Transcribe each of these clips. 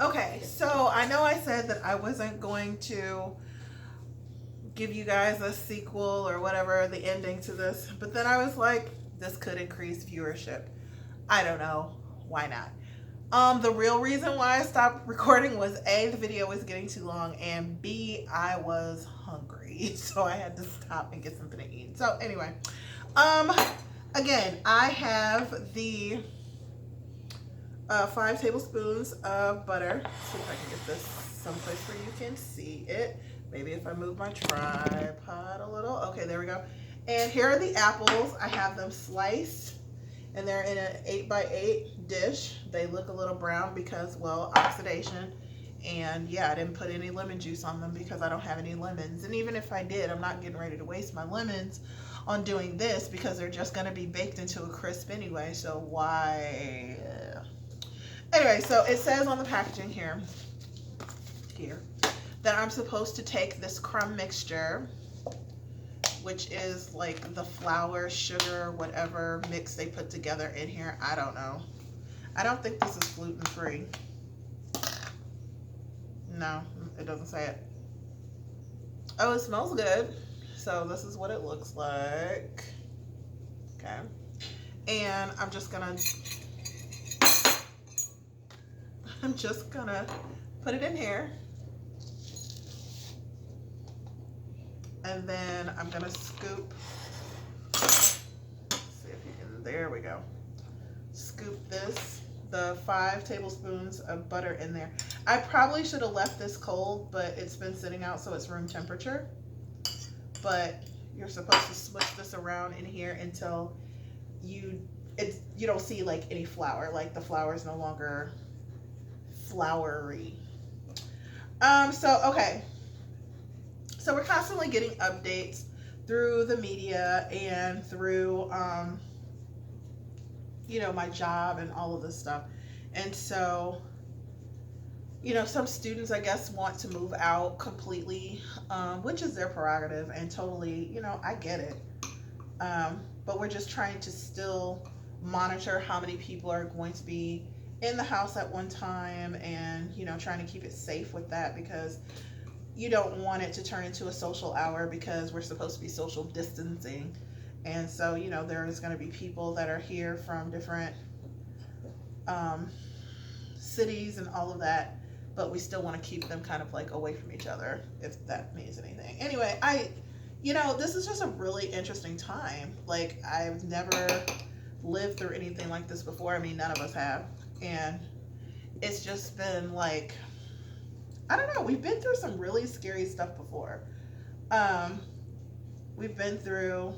Okay, so I know I said that I wasn't going to give you guys a sequel or whatever, the ending to this, but then I was like, this could increase viewership. I don't know. Why not? The real reason why I stopped recording was A, the video was getting too long, and B, I was hungry. So I had to stop and get something to eat. So anyway, um, again, I have the 5 tablespoons of butter. Let's see if I can get this someplace where you can see it. Maybe if I move my tripod a little. Okay, there we go. And here are the apples. I have them sliced and they're in an 8x8 dish. They look a little brown because, well, oxidation. And yeah, I didn't put any lemon juice on them because I don't have any lemons. And even if I did, I'm not getting ready to waste my lemons on doing this because they're just going to be baked into a crisp anyway. So why? Anyway, so it says on the packaging here that I'm supposed to take this crumb mixture, which is like the flour, sugar, whatever mix they put together in here. I don't know. I don't think this is gluten free. No, it doesn't say it. Oh, it smells good. So this is what it looks like. Okay. And I'm just gonna put it in here. And then I'm gonna scoop, let's see if you can, there we go. Scoop the 5 tablespoons of butter in there. I probably should have left this cold, but it's been sitting out so it's room temperature. But you're supposed to switch this around in here until you don't see like any flour, like the flour is no longer floury. Okay. So we're constantly getting updates through the media and through, my job and all of this stuff. And so, some students, I guess, want to move out completely, which is their prerogative and totally, I get it. But we're just trying to still monitor how many people are going to be in the house at one time and, trying to keep it safe with that because you don't want it to turn into a social hour because we're supposed to be social distancing. And so, there's going to be people that are here from different cities and all of that, but we still want to keep them kind of like away from each other, if that means anything. Anyway, this is just a really interesting time. Like, I've never lived through anything like this before. I mean, none of us have. And it's just been like, I don't know. We've been through some really scary stuff before. We've been through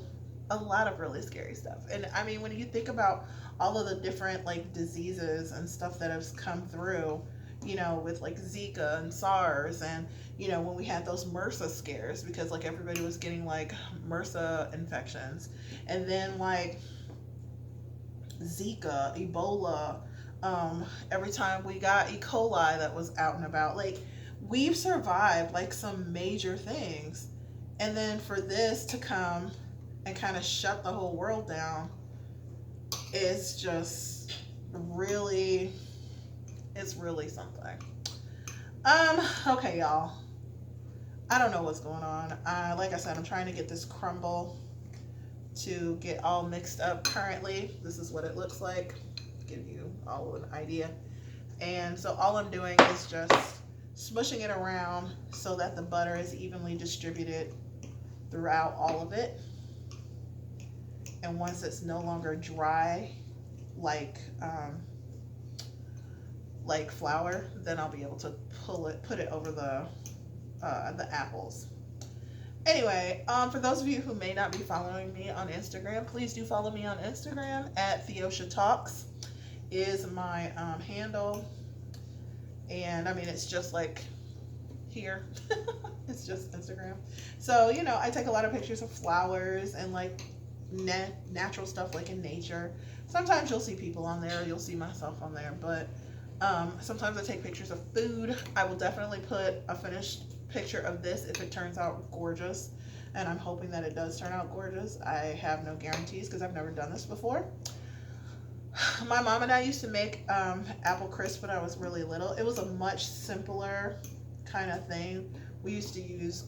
a lot of really scary stuff. And I mean, when you think about all of the different like diseases and stuff that has come through, with like Zika and SARS and, when we had those MRSA scares because like everybody was getting like MRSA infections. And then like Zika, Ebola, every time we got E. coli that was out and about, like we've survived like some major things. And then for this to come and kind of shut the whole world down is just really, it's really something. Okay, y'all. I don't know what's going on. Like I said, I'm trying to get this crumble to get all mixed up currently. This is what it looks like. Give you all an idea. And so all I'm doing is just smushing it around so that the butter is evenly distributed throughout all of it. And once it's no longer dry like flour, then I'll be able to put it over the apples. Anyway, for those of you who may not be following me on Instagram, please do follow me on Instagram at Theosha Talks is my handle. And I mean, it's just like here. It's just Instagram. So, I take a lot of pictures of flowers and like natural stuff like in nature. Sometimes you'll see people on there, you'll see myself on there, but sometimes I take pictures of food. I will definitely put a finished picture of this if it turns out gorgeous, and I'm hoping that it does turn out gorgeous. I have no guarantees because I've never done this before. My mom and I used to make apple crisp when I was really little. It was a much simpler kind of thing. We used to use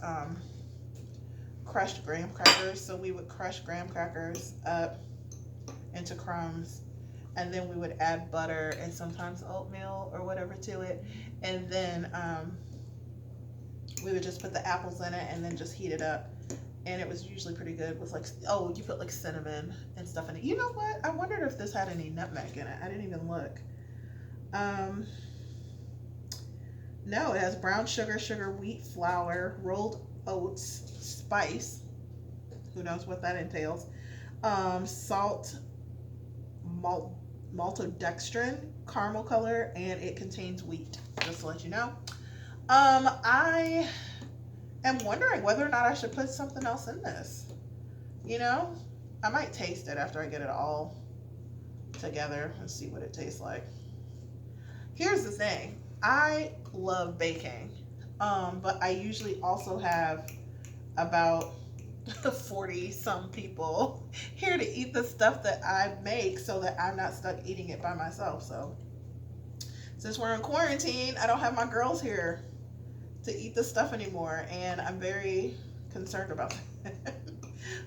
crushed graham crackers. So we would crush graham crackers up into crumbs, and then we would add butter and sometimes oatmeal or whatever to it. And then we would just put the apples in it and then just heat it up. And it was usually pretty good with like, oh, you put like cinnamon and stuff in it. You know what? I wondered if this had any nutmeg in it. I didn't even look. No, it has brown sugar, wheat flour, rolled oats, spice. Who knows what that entails? Salt, maltodextrin, caramel color, and it contains wheat. Just to let you know. I am wondering whether or not I should put something else in this. You know, I might taste it after I get it all together and see what it tastes like. Here's the thing. I love baking, but I usually also have about 40 some people here to eat the stuff that I make so that I'm not stuck eating it by myself. So since we're in quarantine, I don't have my girls here to eat this stuff anymore, and I'm very concerned about that.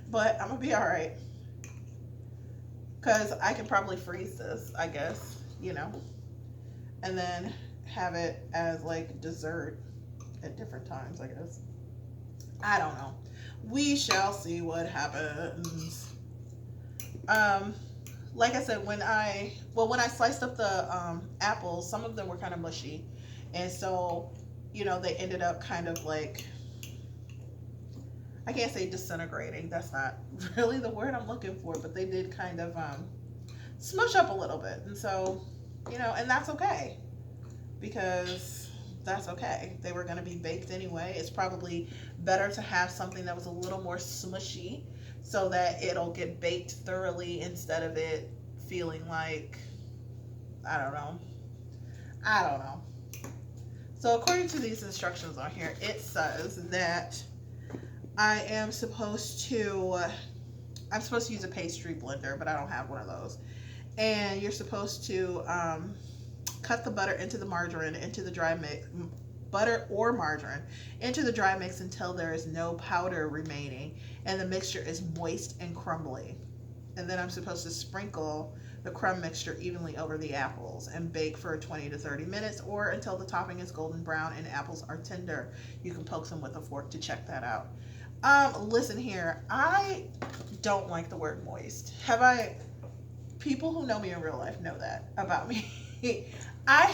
But I'm gonna be all right because I can probably freeze this, I guess, you know, and then have it as like dessert at different times, I guess. I don't know. We shall see what happens. Like I said, when I sliced up the apples, some of them were kind of mushy, and so, you know, they ended up kind of like, I can't say disintegrating. That's not really the word I'm looking for, but they did kind of smush up a little bit, and so, you know, and that's okay because that's okay. They were going to be baked anyway. It's probably better to have something that was a little more smushy so that it'll get baked thoroughly instead of it feeling like, I don't know. So according to these instructions on here, it says that I'm supposed to use a pastry blender, but I don't have one of those. And you're supposed to cut the butter into the margarine, into the dry mix, butter or margarine, into the dry mix until there is no powder remaining and the mixture is moist and crumbly. And then I'm supposed to sprinkle the crumb mixture evenly over the apples and bake for 20 to 30 minutes or until the topping is golden brown and apples are tender. You can poke them with a fork to check that out. Listen here, I don't like the word moist. People who know me in real life know that about me. I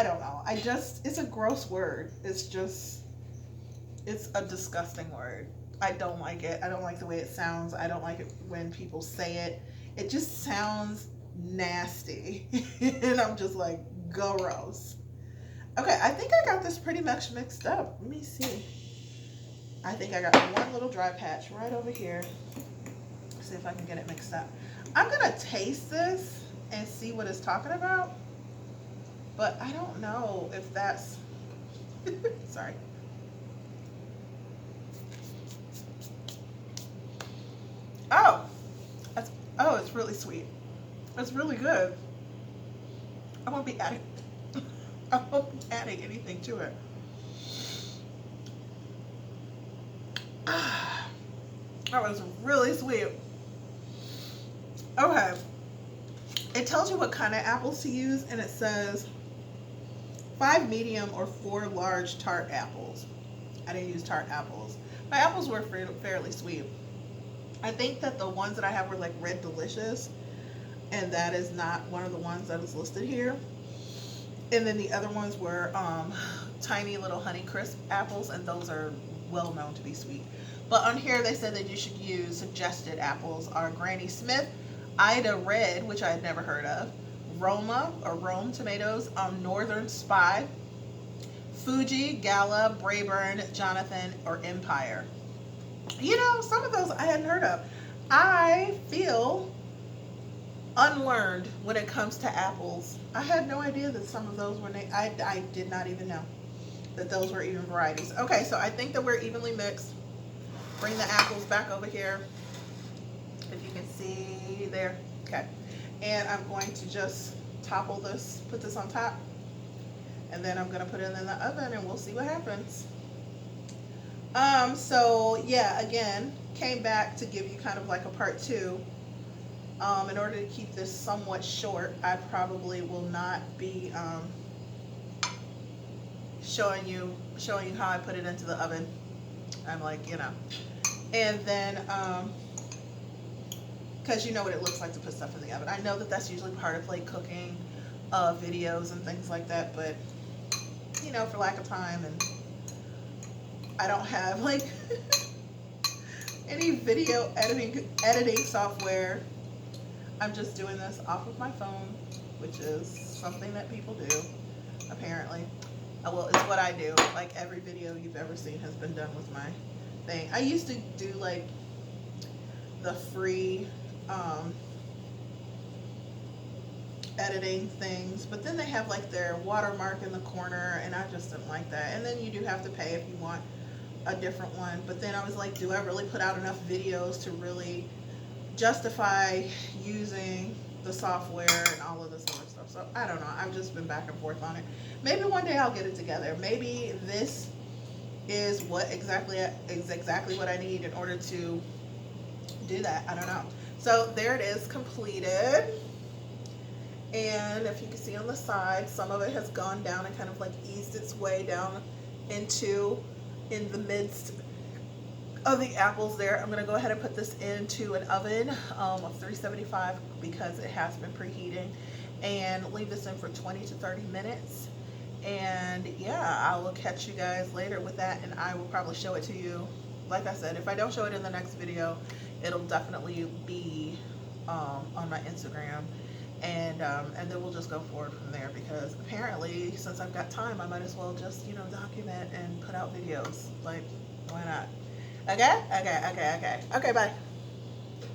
don't know. It's a gross word. It's a disgusting word. I don't like it. I don't like the way it sounds. I don't like it when people say it. It just sounds nasty. And I'm just like, gross. Okay, I think I got this pretty much mixed up. Let me see. I think I got one little dry patch right over here. See if I can get it mixed up. I'm going to taste this and see what it's talking about. But I don't know if that's... Sorry. It's really sweet. It's really good. I won't be adding anything to it. That was really sweet. Okay. It tells you what kind of apples to use, and it says 5 medium or 4 large tart apples. I didn't use tart apples. My apples were fairly sweet. I think that the ones that I have were like Red Delicious, and that is not one of the ones that is listed here. And then the other ones were tiny little Honey Crisp apples, and those are well known to be sweet. But on here they said that you should use suggested apples are Granny Smith, Ida Red, which I had never heard of, Roma or Rome tomatoes, Northern Spy, Fuji, Gala, Brayburn, Jonathan, or Empire. You know, some of those I hadn't heard of. I feel unlearned when it comes to apples. I had no idea that some of those were I did not even know that those were even varieties. Okay, so I think that we're evenly mixed. Bring the apples back over here. If you can see there. Okay. And I'm going to just topple this, put this on top, and then I'm going to put it in the oven and we'll see what happens. So yeah, again, came back to give you kind of like a part two. In order to keep this somewhat short, I probably will not be showing you how I put it into the oven. I'm like, you know, and then because you know what it looks like to put stuff in the oven. I know that that's usually part of like cooking videos and things like that, but you know, for lack of time, and I don't have like any video editing software. I'm just doing this off of my phone, which is something that people do, apparently. Well, it's what I do. Like every video you've ever seen has been done with my thing. I used to do like the free editing things, but then they have like their watermark in the corner, and I just didn't like that. And then you do have to pay if you want a different one. But then I was like, do I really put out enough videos to really justify using the software and all of this other stuff? So I don't know. I've just been back and forth on it. Maybe one day I'll get it together. Maybe this is exactly what I need in order to do that. I don't know. So there it is, completed. And if you can see on the side, some of it has gone down and kind of like eased its way down in the midst of the apples there. I'm going to go ahead and put this into an oven of 375 because it has been preheating, and leave this in for 20 to 30 minutes. And yeah, I will catch you guys later with that, and I will probably show it to you. Like I said, if I don't show it in the next video, it'll definitely be on my Instagram, and then we'll just go forward from there, because apparently since I've got time, I might as well just, you know, document and put out videos. Like, why not? Okay, bye.